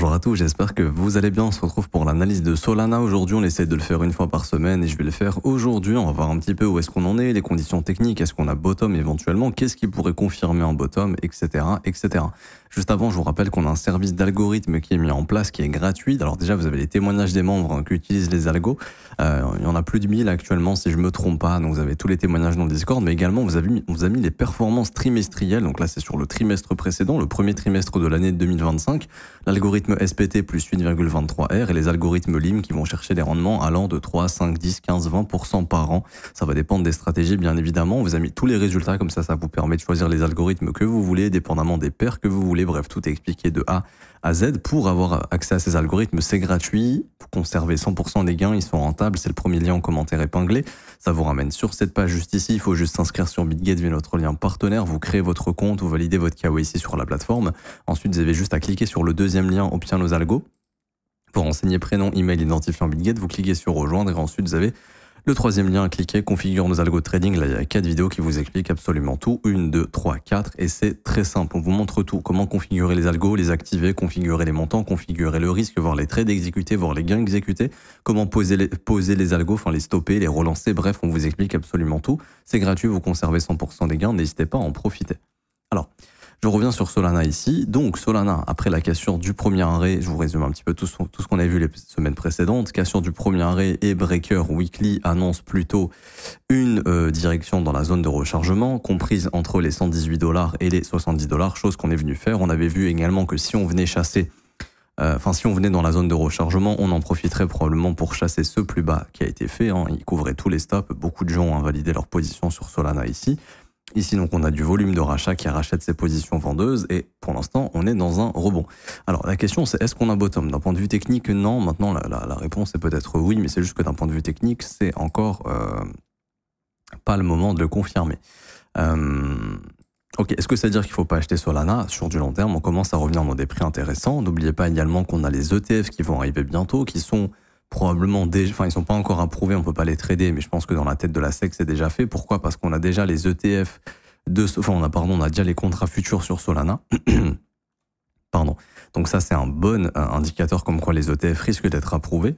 Bonjour à tous, j'espère que vous allez bien. On se retrouve pour l'analyse de Solana. Aujourd'hui, on essaie de le faire une fois par semaine et je vais le faire aujourd'hui. On va voir un petit peu où est-ce qu'on en est, les conditions techniques, est-ce qu'on a bottom éventuellement, qu'est-ce qui pourrait confirmer un bottom, etc., etc. Juste avant, je vous rappelle qu'on a un service d'algorithme qui est mis en place, qui est gratuit. Alors déjà, vous avez les témoignages des membres qui utilisent les algos. Il y en a plus de 1000 actuellement, si je me trompe pas. Donc vous avez tous les témoignages dans le Discord, mais également, on vous a mis les performances trimestrielles. Donc là, c'est sur le trimestre précédent, le premier trimestre de l'année 2025. L'algorithme SPT plus 8,23R et les algorithmes LIM qui vont chercher des rendements allant de 3, 5, 10, 15, 20% par an. Ça va dépendre des stratégies, bien évidemment. On vous a mis tous les résultats, comme ça vous permet de choisir les algorithmes que vous voulez, dépendamment des paires que vous voulez. Bref, tout est expliqué de A à Z. Pour avoir accès à ces algorithmes, c'est gratuit. Pour conserver 100% des gains, ils sont rentables. C'est le premier lien en commentaire épinglé. Ça vous ramène sur cette page juste ici. Il faut juste s'inscrire sur BitGet via notre lien partenaire. Vous créez votre compte, vous validez votre KYC sur la plateforme. Ensuite, vous avez juste à cliquer sur le deuxième lien, obtient nos algos. Pour renseigner prénom, email, identifiant BitGet, vous cliquez sur rejoindre et ensuite vous avez le troisième lien à cliquer, configure nos algos de trading. Là, il y a 4 vidéos qui vous expliquent absolument tout. 1, 2, 3, 4 et c'est très simple. On vous montre tout. Comment configurer les algos, les activer, configurer les montants, configurer le risque, voir les trades exécutés, voir les gains exécutés, comment poser les algos, enfin les stopper, les relancer. Bref, on vous explique absolument tout. C'est gratuit, vous conservez 100% des gains. N'hésitez pas à en profiter. Alors, je reviens sur Solana ici. Donc Solana, après la cassure du premier arrêt, je vous résume un petit peu tout ce qu'on a vu les semaines précédentes. Cassure du premier arrêt et Breaker Weekly annonce plutôt une direction dans la zone de rechargement, comprise entre les 118 $ et les 70 $, chose qu'on est venu faire. On avait vu également que si on venait chasser, si on venait dans la zone de rechargement, on en profiterait probablement pour chasser ce plus bas qui a été fait. Il couvrait tous les stops. Beaucoup de gens ont invalidé leur position sur Solana ici. Ici, donc, on a du volume de rachat qui rachète ses positions vendeuses et pour l'instant, on est dans un rebond. Alors, la question, c'est est-ce qu'on a bottom? D'un point de vue technique, non. Maintenant, la réponse est peut-être oui, mais c'est juste que d'un point de vue technique, c'est encore pas le moment de le confirmer. Ok, est-ce que ça veut dire qu'il ne faut pas acheter Solana? Sur du long terme, on commence à revenir dans des prix intéressants. N'oubliez pas également qu'on a les ETF qui vont arriver bientôt, qui sont probablement déjà, enfin ils sont pas encore approuvés, on peut pas les trader, mais je pense que dans la tête de la SEC c'est déjà fait. Pourquoi? Parce qu'on a déjà les ETF on a déjà les contrats futurs sur Solana. Pardon. Donc ça c'est un bon indicateur comme quoi les ETF risquent d'être approuvés,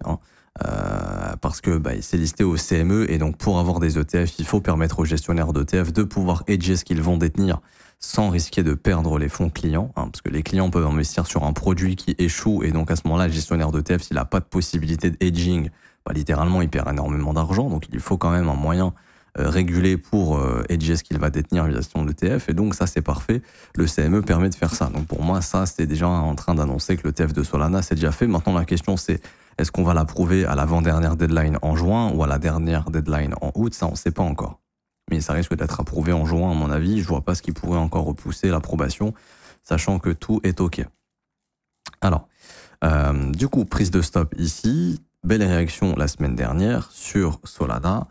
parce que c'est listé au CME et donc pour avoir des ETF, il faut permettre aux gestionnaires d'ETF de pouvoir hedger ce qu'ils vont détenir sans risquer de perdre les fonds clients, parce que les clients peuvent investir sur un produit qui échoue et donc à ce moment-là, le gestionnaire d'ETF, s'il n'a pas de possibilité de hedging, littéralement, il perd énormément d'argent, donc il faut quand même un moyen régulé pour hedger ce qu'il va détenir via son ETF, et donc ça c'est parfait, le CME permet de faire ça. Donc pour moi, ça c'est déjà en train d'annoncer que le l'ETF de Solana c'est déjà fait. Maintenant la question c'est, est-ce qu'on va l'approuver à l'avant-dernière deadline en juin ou à la dernière deadline en août? Ça on ne sait pas encore. Mais ça risque d'être approuvé en juin, à mon avis. Je vois pas ce qui pourrait encore repousser l'approbation, sachant que tout est OK. Alors, du coup, prise de stop ici. Belle réaction la semaine dernière sur Solana.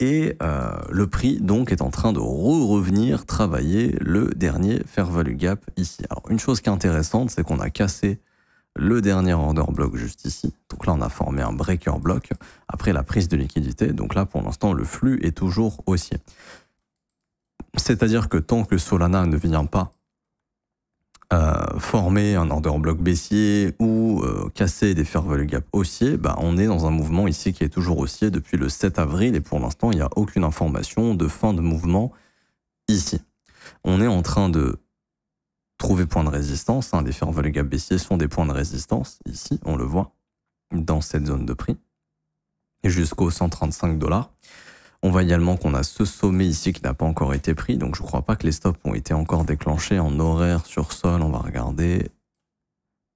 Et le prix, donc, est en train de revenir travailler le dernier fair value gap ici. Alors, une chose qui est intéressante, c'est qu'on a cassé le dernier order block juste ici. Donc là, on a formé un breaker block après la prise de liquidité. Donc là, pour l'instant, le flux est toujours haussier. C'est-à-dire que tant que Solana ne vient pas former un order block baissier ou casser des fair value gap haussiers, on est dans un mouvement ici qui est toujours haussier depuis le 7 avril et pour l'instant, il n'y a aucune information de fin de mouvement ici. On est en train de trouver point de résistance, des fair value gap baissiers sont des points de résistance, ici, on le voit, dans cette zone de prix, et jusqu'aux 135 $. On voit également qu'on a ce sommet ici qui n'a pas encore été pris, donc je ne crois pas que les stops ont été encore déclenchés en horaire sur sol. On va regarder.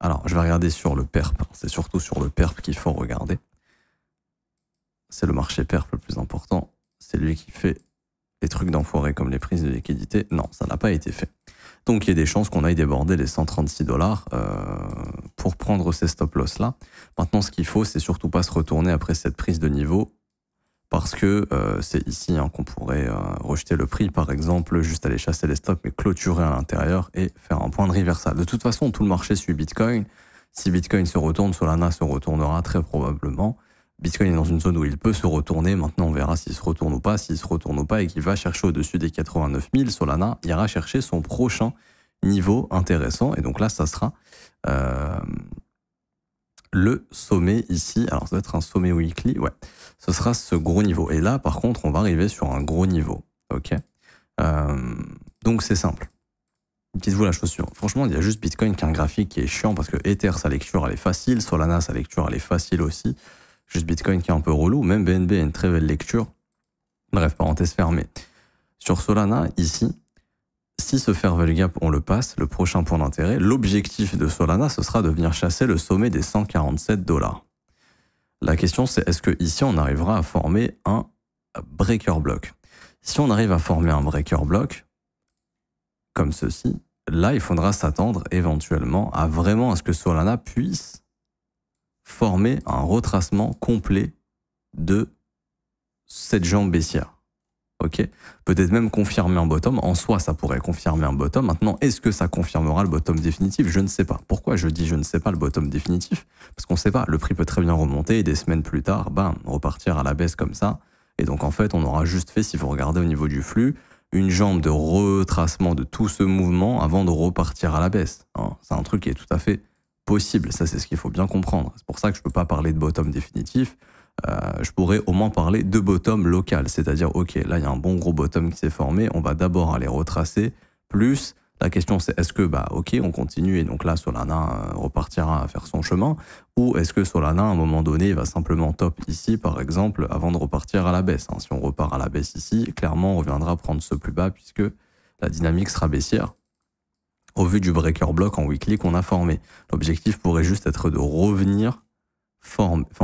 Alors, je vais regarder sur le PERP, c'est surtout sur le PERP qu'il faut regarder. C'est le marché PERP le plus important, c'est lui qui fait les trucs d'enfoiré comme les prises de liquidité. Non, ça n'a pas été fait. Donc il y a des chances qu'on aille déborder les 136 $ pour prendre ces stop-loss là. Maintenant, ce qu'il faut, c'est surtout pas se retourner après cette prise de niveau, parce que c'est ici qu'on pourrait rejeter le prix, par exemple, juste aller chasser les stops, mais clôturer à l'intérieur et faire un point de reversal. De toute façon, tout le marché suit Bitcoin. Si Bitcoin se retourne, Solana se retournera très probablement. Bitcoin est dans une zone où il peut se retourner. Maintenant, on verra s'il se retourne ou pas. S'il se retourne ou pas et qu'il va chercher au-dessus des 89 000, Solana ira chercher son prochain niveau intéressant. Et donc là, ça sera le sommet ici. Alors, ça doit être un sommet weekly. Ouais, ce sera ce gros niveau. Et là, par contre, on va arriver sur un gros niveau. OK. Donc, c'est simple. Dites-vous la chose suivante. Franchement, il y a juste Bitcoin qui a un graphique qui est chiant parce que Ether, sa lecture, elle est facile. Solana, sa lecture, elle est facile aussi. Juste Bitcoin qui est un peu relou. Même BNB a une très belle lecture. Bref, parenthèse fermée. Sur Solana, ici, si ce fair value gap, on le passe, le prochain point d'intérêt, l'objectif de Solana, ce sera de venir chasser le sommet des 147 $. La question, c'est est-ce que ici on arrivera à former un breaker block? Si on arrive à former un breaker block, comme ceci, là, il faudra s'attendre éventuellement à vraiment à ce que Solana puisse former un retracement complet de cette jambe baissière. Ok, peut-être même confirmer un bottom. En soi, ça pourrait confirmer un bottom. Maintenant, est-ce que ça confirmera le bottom définitif? Je ne sais pas. Pourquoi je dis je ne sais pas le bottom définitif? Parce qu'on ne sait pas. Le prix peut très bien remonter et des semaines plus tard, bam, repartir à la baisse comme ça. Et donc, en fait, on aura juste fait, si vous regardez au niveau du flux, une jambe de retracement de tout ce mouvement avant de repartir à la baisse. Hein. C'est un truc qui est tout à fait possible. Ça, c'est ce qu'il faut bien comprendre. C'est pour ça que je ne peux pas parler de bottom définitif. Je pourrais au moins parler de bottom local, c'est-à-dire, ok, là, il y a un bon gros bottom qui s'est formé, on va d'abord aller retracer, plus la question c'est, est-ce que, bah, ok, on continue et donc là, Solana repartira à faire son chemin, ou est-ce que Solana, à un moment donné, va simplement top ici, par exemple, avant de repartir à la baisse, hein. Si on repart à la baisse ici, clairement, on reviendra prendre ce plus bas, puisque la dynamique sera baissière, au vu du breaker block en weekly qu'on a formé. L'objectif pourrait juste être de revenir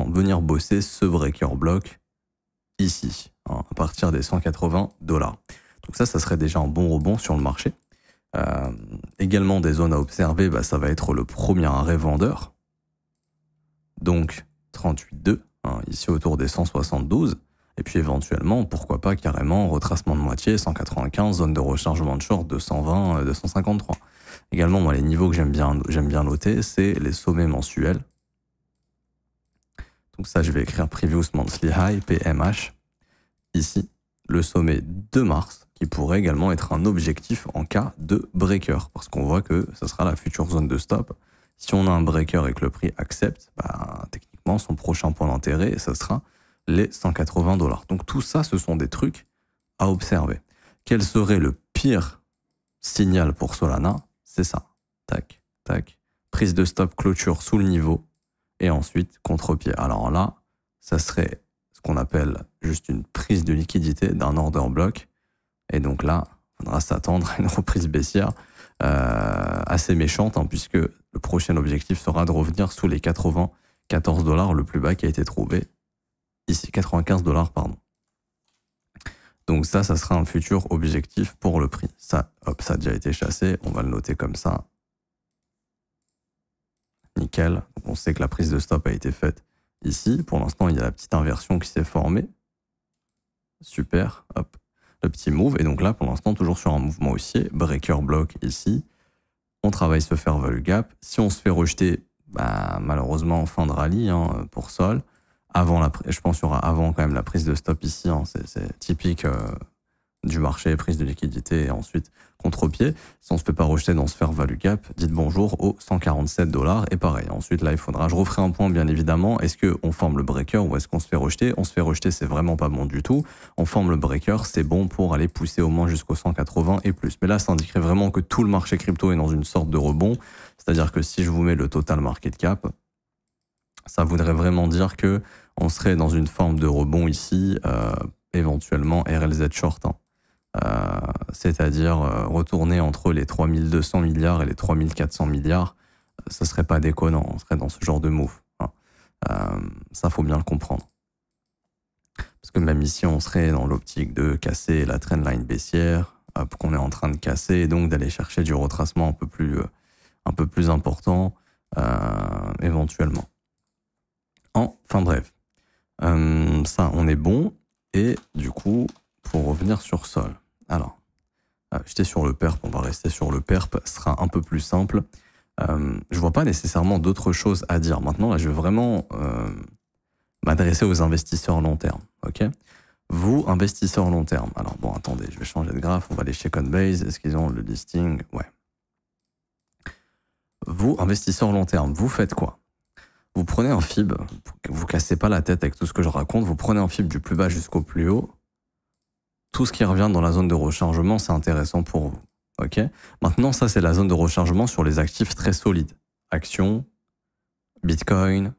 venir bosser ce breaker block ici, hein, à partir des 180 $. Donc ça serait déjà un bon rebond sur le marché. Également des zones à observer, bah, ça va être le premier arrêt vendeur. Donc 38,2, hein, ici autour des 172. Et puis éventuellement, pourquoi pas carrément retracement de moitié, 195, zone de rechargement de short 220, 253. Également, moi, les niveaux que j'aime bien noter, c'est les sommets mensuels. Donc ça, je vais écrire Previous Monthly High, PMH. Ici, le sommet de mars, qui pourrait également être un objectif en cas de breaker, parce qu'on voit que ça sera la future zone de stop. Si on a un breaker et que le prix accepte, bah, techniquement, son prochain point d'intérêt, ça sera les 180 $. Donc tout ça, ce sont des trucs à observer. Quel serait le pire signal pour Solana? C'est ça. Tac, tac. Prise de stop, clôture sous le niveau. Et ensuite, contre-pied. Alors là, ça serait ce qu'on appelle juste une prise de liquidité d'un order block. Et donc là, il faudra s'attendre à une reprise baissière assez méchante, hein, puisque le prochain objectif sera de revenir sous les 94 $, le plus bas qui a été trouvé. Ici, 95 $, pardon. Donc ça sera un futur objectif pour le prix. Ça, hop, ça a déjà été chassé. On va le noter comme ça. Nickel. Donc on sait que la prise de stop a été faite ici. Pour l'instant, il y a la petite inversion qui s'est formée. Super. Hop. Le petit move. Et donc là, pour l'instant, toujours sur un mouvement haussier. Breaker block ici. On travaille ce fair value gap. Si on se fait rejeter, bah, malheureusement, en fin de rallye, hein, pour Sol. Je pense qu'il y aura avant quand même la prise de stop ici. Hein, c'est typique du marché, prise de liquidité et ensuite contre-pied. Si on ne se fait pas rejeter dans ce fair value gap, dites bonjour aux 147 $. Et pareil, ensuite là, je referai un point bien évidemment. Est-ce qu'on forme le breaker ou est-ce qu'on se fait rejeter? On se fait rejeter, c'est vraiment pas bon du tout. On forme le breaker, c'est bon pour aller pousser au moins jusqu'aux 180 et plus. Mais là, ça indiquerait vraiment que tout le marché crypto est dans une sorte de rebond. C'est-à-dire que si je vous mets le total market cap, ça voudrait vraiment dire que on serait dans une forme de rebond ici, éventuellement RLZ short, hein. C'est-à-dire retourner entre les 3200 milliards et les 3400 milliards, ça serait pas déconnant, on serait dans ce genre de move, hein. Ça, faut bien le comprendre. Parce que même ici, on serait dans l'optique de casser la trendline baissière, qu'on est en train de casser, et donc d'aller chercher du retracement un peu plus important, éventuellement. Enfin bref, ça, on est bon. Et du coup, pour revenir sur Sol. Alors, j'étais sur le perp, on va rester sur le perp, ce sera un peu plus simple. Je vois pas nécessairement d'autres choses à dire. Maintenant, là, je vais vraiment m'adresser aux investisseurs long terme. Ok? Vous, investisseurs long terme. Alors bon, attendez, je vais changer de graphe, on va aller chez Coinbase. Est-ce qu'ils ont le listing? Ouais. Vous, investisseurs long terme, vous faites quoi? Vous prenez un FIB, vous cassez pas la tête avec tout ce que je raconte, vous prenez un FIB du plus bas jusqu'au plus haut. Tout ce qui revient dans la zone de rechargement, c'est intéressant pour vous. Ok. Maintenant, ça, c'est la zone de rechargement sur les actifs très solides. Actions, Bitcoin,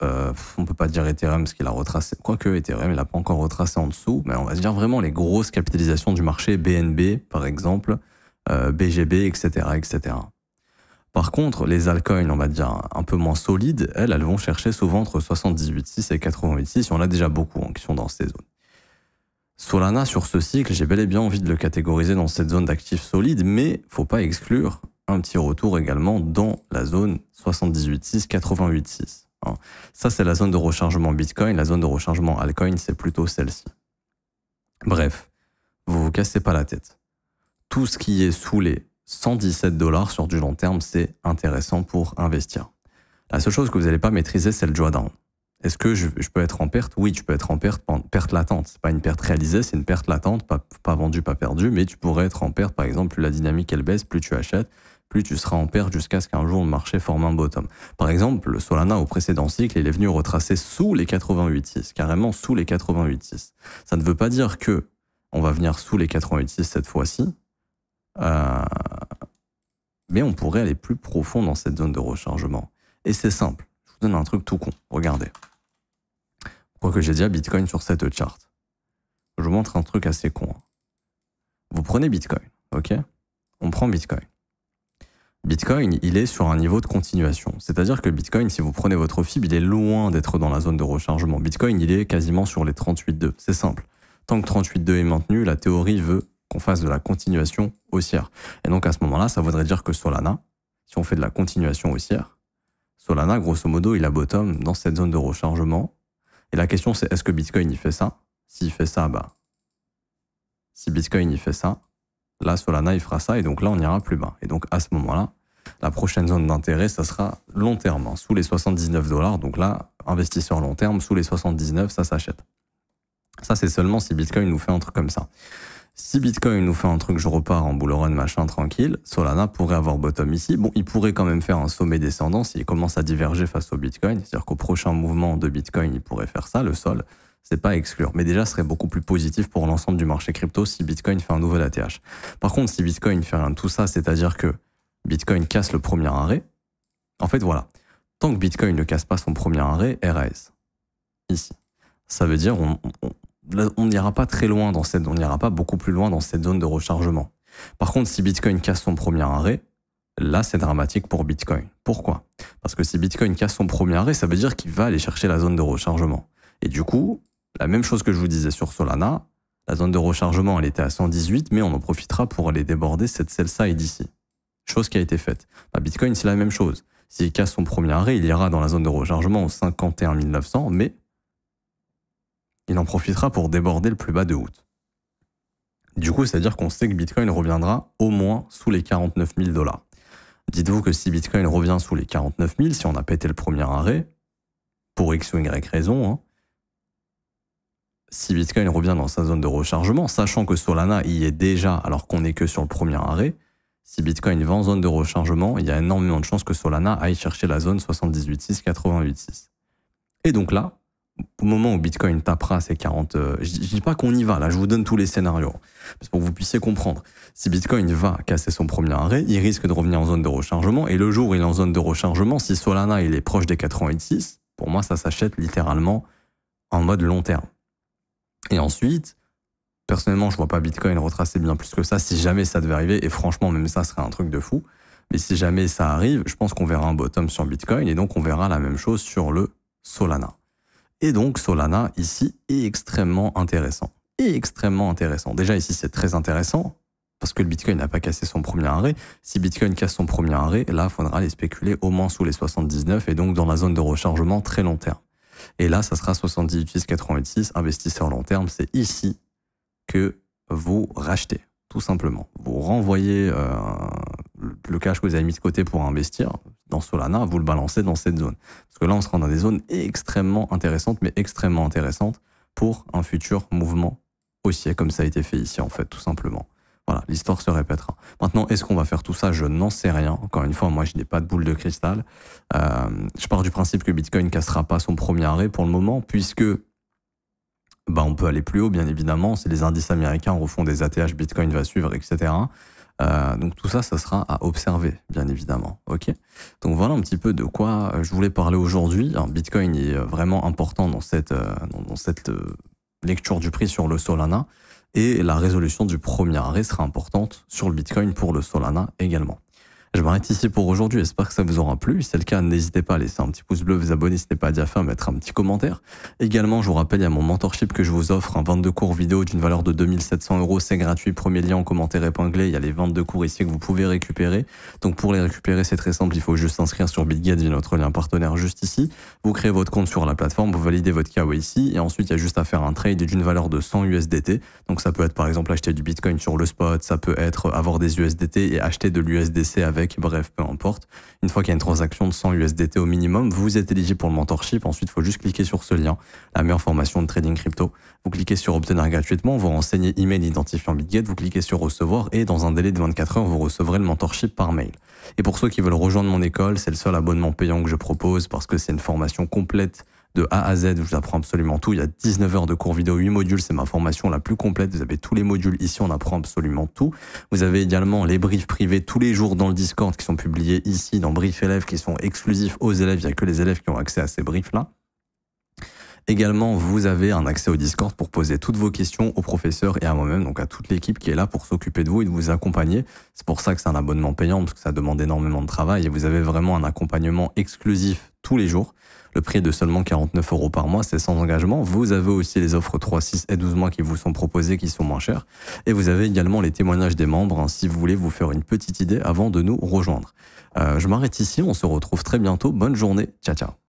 on peut pas dire Ethereum parce qu'il a retracé, quoique Ethereum, il n'a pas encore retracé en dessous, mais on va se dire vraiment les grosses capitalisations du marché, BNB par exemple, BGB, etc., etc. Par contre, les altcoins, on va dire un peu moins solides, elles vont chercher souvent entre 78,6 et 88,6. Il y en a déjà beaucoup qui sont dans ces zones. Solana, sur ce cycle, j'ai bel et bien envie de le catégoriser dans cette zone d'actifs solides, mais faut pas exclure un petit retour également dans la zone 78,6, 88,6. Ça, c'est la zone de rechargement Bitcoin. La zone de rechargement altcoin, c'est plutôt celle-ci. Bref, vous vous cassez pas la tête. Tout ce qui est sous les 117 $ sur du long terme, c'est intéressant pour investir. La seule chose que vous n'allez pas maîtriser, c'est le drawdown. Est-ce que je peux être en perte? Oui, tu peux être en perte latente. C'est pas une perte réalisée, c'est une perte latente, pas vendue, pas perdue, mais tu pourrais être en perte, par exemple, plus la dynamique elle baisse, plus tu achètes, plus tu seras en perte jusqu'à ce qu'un jour le marché forme un bottom. Par exemple, le Solana au précédent cycle, il est venu retracer sous les 88,6, carrément sous les 88,6. Ça ne veut pas dire que on va venir sous les 88,6 cette fois-ci, mais on pourrait aller plus profond dans cette zone de rechargement. Et c'est simple. Je vous donne un truc tout con. Regardez. Quoique j'ai déjà Bitcoin sur cette charte. Je vous montre un truc assez con. Vous prenez Bitcoin, ok? On prend Bitcoin. Bitcoin, il est sur un niveau de continuation. C'est-à-dire que Bitcoin, si vous prenez votre FIB, il est loin d'être dans la zone de rechargement. Bitcoin, il est quasiment sur les 38,2. C'est simple. Tant que 38,2 est maintenu, la théorie veut qu'on fasse de la continuation haussière. Et donc à ce moment-là, ça voudrait dire que Solana, si on fait de la continuation haussière, Solana, grosso modo, il a bottom dans cette zone de rechargement. Et la question, c'est est-ce que Bitcoin, il fait ça? S'il fait ça, si Bitcoin, il fait ça, là, Solana, il fera ça, et donc là, on ira plus bas. Et donc, à ce moment-là, la prochaine zone d'intérêt, ça sera long terme, sous les 79 $. Donc là, investisseur long terme, sous les 79, ça s'achète. Ça, c'est seulement si Bitcoin nous fait un truc comme ça. Si Bitcoin nous fait un truc, je repars en bull run, machin, tranquille, Solana pourrait avoir bottom ici. Bon, il pourrait quand même faire un sommet descendant s'il commence à diverger face au Bitcoin. C'est-à-dire qu'au prochain mouvement de Bitcoin, il pourrait faire ça, le sol. C'est pas à exclure. Mais déjà, ce serait beaucoup plus positif pour l'ensemble du marché crypto si Bitcoin fait un nouvel ATH. Par contre, si Bitcoin fait rien de tout ça, c'est-à-dire que Bitcoin casse le premier arrêt, en fait, voilà. Tant que Bitcoin ne casse pas son premier arrêt, RAS. Ici. Ça veut dire on n'ira pas très loin on n'ira pas beaucoup plus loin dans cette zone de rechargement. Par contre, si Bitcoin casse son premier arrêt, là, c'est dramatique pour Bitcoin. Pourquoi? Parce que si Bitcoin casse son premier arrêt, ça veut dire qu'il va aller chercher la zone de rechargement. Et du coup, la même chose que je vous disais sur Solana, la zone de rechargement, elle était à 118, mais on en profitera pour aller déborder cette sell-side ici. Chose qui a été faite. Bitcoin, c'est la même chose. S'il casse son premier arrêt, il ira dans la zone de rechargement aux 51 900, mais il en profitera pour déborder le plus bas de août. Du coup, c'est-à-dire qu'on sait que Bitcoin reviendra au moins sous les 49 000 $. Dites-vous que si Bitcoin revient sous les 49 000, si on a pété le premier arrêt, pour X ou Y raison, si Bitcoin revient dans sa zone de rechargement, sachant que Solana y est déjà alors qu'on n'est que sur le premier arrêt, si Bitcoin va en zone de rechargement, il y a énormément de chances que Solana aille chercher la zone 78,6, 88,6. Et donc là, au moment où Bitcoin tapera ces 40... je dis pas qu'on y va, là je vous donne tous les scénarios, pour que vous puissiez comprendre. Si Bitcoin va casser son premier arrêt, il risque de revenir en zone de rechargement, et le jour où il est en zone de rechargement, si Solana il est proche des 88,6, pour moi ça s'achète littéralement en mode long terme. Et ensuite, personnellement je vois pas Bitcoin retracer bien plus que ça, si jamais ça devait arriver, et franchement même ça serait un truc de fou, mais si jamais ça arrive, je pense qu'on verra un bottom sur Bitcoin, et donc on verra la même chose sur le Solana. Et donc, Solana, ici, est extrêmement intéressant. Déjà, ici, c'est très intéressant, parce que le Bitcoin n'a pas cassé son premier arrêt. Si Bitcoin casse son premier arrêt, là, il faudra les spéculer au moins sous les 79, et donc dans la zone de rechargement très long terme. Et là, ça sera 78,6, 88,6, investisseur long terme, c'est ici que vous rachetez, tout simplement. Vous renvoyez le cash que vous avez mis de côté pour investir dans Solana, vous le balancez dans cette zone. Parce que là, on sera dans des zones extrêmement intéressantes, mais extrêmement intéressantes pour un futur mouvement haussier, comme ça a été fait ici, en fait, tout simplement. Voilà, l'histoire se répétera. Maintenant, est-ce qu'on va faire tout ça? Je n'en sais rien. Encore une fois, moi, je n'ai pas de boule de cristal. Je pars du principe que Bitcoin cassera pas son premier arrêt pour le moment, puisque bah, on peut aller plus haut, bien évidemment. Si les indices américains refont des ATH, Bitcoin va suivre, etc. Donc tout ça, ça sera à observer, bien évidemment. Ok. Donc voilà un petit peu de quoi je voulais parler aujourd'hui. Bitcoin est vraiment important dans cette lecture du prix sur le Solana, et la résolution du premier arrêt sera importante sur le Bitcoin pour le Solana également. Je m'arrête ici pour aujourd'hui, j'espère que ça vous aura plu. Si c'est le cas, n'hésitez pas à laisser un petit pouce bleu, vous abonner si ce n'est pas déjà fait, à mettre un petit commentaire. Également, je vous rappelle, il y a mon mentorship que je vous offre, un 22 cours vidéo d'une valeur de 2700 €, c'est gratuit, premier lien en commentaire épinglé, il y a les 22 cours ici que vous pouvez récupérer. Donc pour les récupérer, c'est très simple, il faut juste s'inscrire sur BitGet via notre lien partenaire juste ici. Vous créez votre compte sur la plateforme, vous validez votre KYC, et ensuite il y a juste à faire un trade d'une valeur de 100 USDT. Donc ça peut être par exemple acheter du Bitcoin sur le spot, ça peut être avoir des USDT et acheter de l'USDC avec, bref, peu importe. Une fois qu'il y a une transaction de 100 USDT au minimum, vous êtes éligible pour le mentorship. Ensuite, il faut juste cliquer sur ce lien, la meilleure formation de trading crypto. Vous cliquez sur obtenir gratuitement, vous renseignez email identifiant BitGet, vous cliquez sur recevoir et dans un délai de 24 heures, vous recevrez le mentorship par mail. Et pour ceux qui veulent rejoindre mon école, c'est le seul abonnement payant que je propose parce que c'est une formation complète de A à Z, je vous apprends absolument tout. Il y a 19 heures de cours vidéo, 8 modules, c'est ma formation la plus complète. Vous avez tous les modules ici, on apprend absolument tout. Vous avez également les briefs privés tous les jours dans le Discord qui sont publiés ici dans Brief Élèves, qui sont exclusifs aux élèves. Il n'y a que les élèves qui ont accès à ces briefs-là. Également, vous avez un accès au Discord pour poser toutes vos questions au professeur et à moi-même, donc à toute l'équipe qui est là pour s'occuper de vous et de vous accompagner. C'est pour ça que c'est un abonnement payant, parce que ça demande énormément de travail et vous avez vraiment un accompagnement exclusif tous les jours. Le prix est de seulement 49 € par mois, c'est sans engagement. Vous avez aussi les offres 3, 6 et 12 mois qui vous sont proposées, qui sont moins chères. Et vous avez également les témoignages des membres, si vous voulez vous faire une petite idée avant de nous rejoindre. Je m'arrête ici, on se retrouve très bientôt. Bonne journée, ciao ciao.